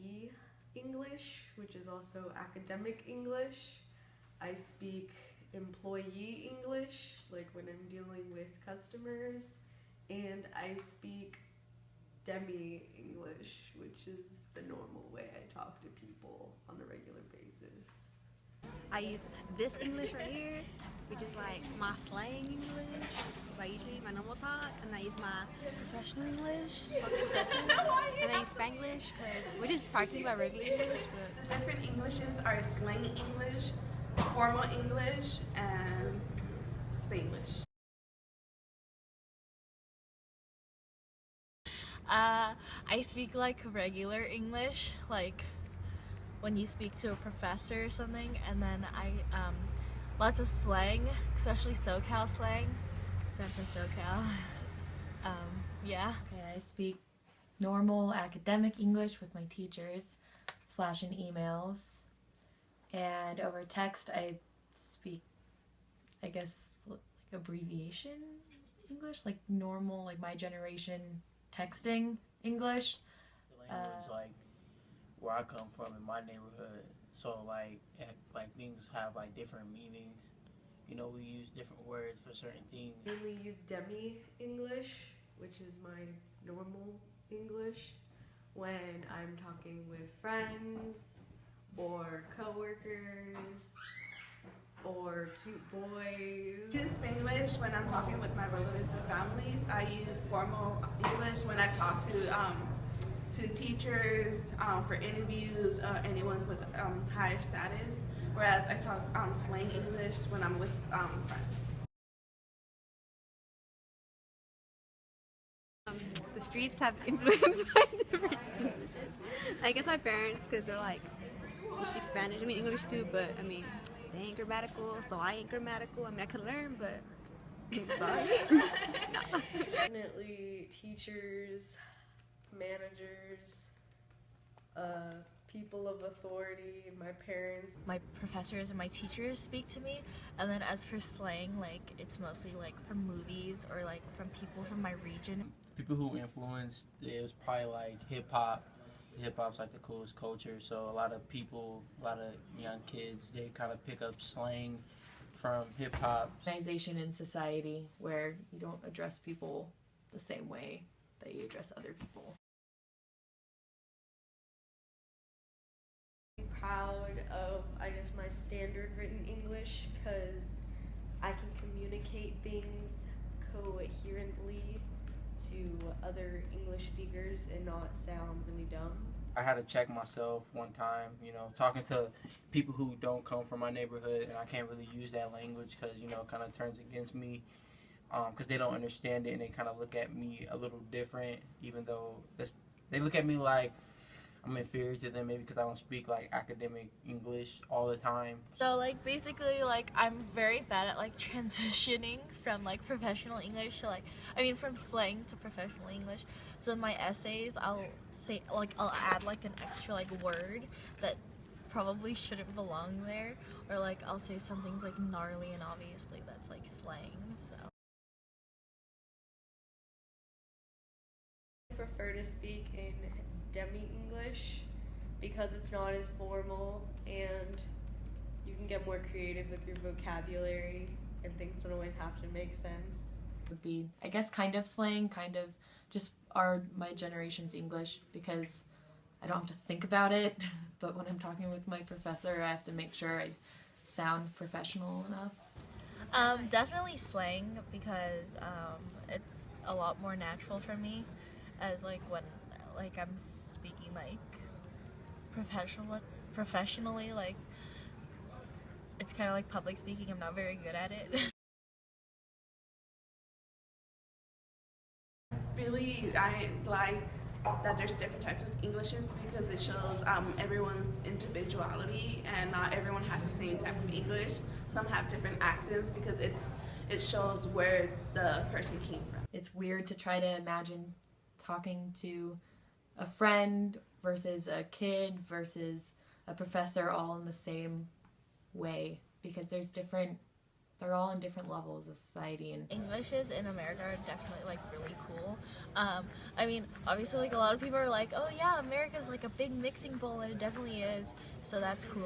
employee English, which is also academic English. I speak employee English, like when I'm dealing with customers, and I speak demi-English, which is the normal way I talk to people on a regular basis. I use this English right here, which is like my slang English, like usually my normal talk, and I use my professional English, and I use Spanglish, which is practically my regular English. But the different Englishes are slang English, formal English, and Spanglish. I speak like regular English, like when you speak to a professor or something, and then I lots of slang, especially SoCal slang. Except for SoCal. Yeah. Okay, I speak normal academic English with my teachers / in emails, and over text I speak, I guess, like abbreviation English, like normal, like my generation texting English. The language, like where I come from in my neighborhood, so like things have like different meanings. You know, we use different words for certain things. I mainly use demi-English, which is my normal English, when I'm talking with friends or coworkers or cute boys. I use Spanglish when I'm talking with my relatives or families. I use formal English when I talk to teachers, for interviews, anyone with higher status, whereas I talk slang English when I'm with friends. the streets have influenced my different Englishes. I guess my parents, because they're like, they speak Spanish. I mean English too, but I mean they ain't grammatical, so I ain't grammatical. I mean I can learn, but sorry. No. Definitely teachers, managers, people of authority, my parents. My professors and my teachers speak to me, and then as for slang, like it's mostly like from movies or like from people from my region. People who influenced it was probably like hip hop. Hip hop's like the coolest culture, so a lot of people, a lot of young kids, they kind of pick up slang from hip hop. Organization in society where you don't address people the same way that you address other people. I'm proud of, I guess, my standard written English, because I can communicate things coherently to other English speakers and not sound really dumb. I had to check myself one time, you know, talking to people who don't come from my neighborhood, and I can't really use that language because, you know, it kind of turns against me because they don't understand it, and they kind of look at me a little different, even though they look at me like I'm inferior to them, maybe because I don't speak like academic English all the time. So like basically like I'm very bad at like transitioning from like professional English to from slang to professional English. So in my essays I'll add like an extra like word that probably shouldn't belong there, or like I'll say some things like gnarly and obviously that's like slang. So I prefer to speak in demi-English because it's not as formal and you can get more creative with your vocabulary and things don't always have to make sense. Would be, I guess, kind of slang, kind of just my generation's English, because I don't have to think about it, but when I'm talking with my professor I have to make sure I sound professional enough. Definitely slang, because it's a lot more natural for me, as like when like I'm speaking like professionally, like it's kind of like public speaking. I'm not very good at it. Really, I like that there's different types of Englishes because it shows everyone's individuality, and not everyone has the same type of English. Some have different accents because it shows where the person came from. It's weird to try to imagine talking to a friend versus a kid versus a professor all in the same way, because there's different they're all in different levels of society. And Englishes in America are definitely like really cool. I mean, obviously, like a lot of people are like, oh yeah, America's like a big mixing bowl, and it definitely is. So that's cool.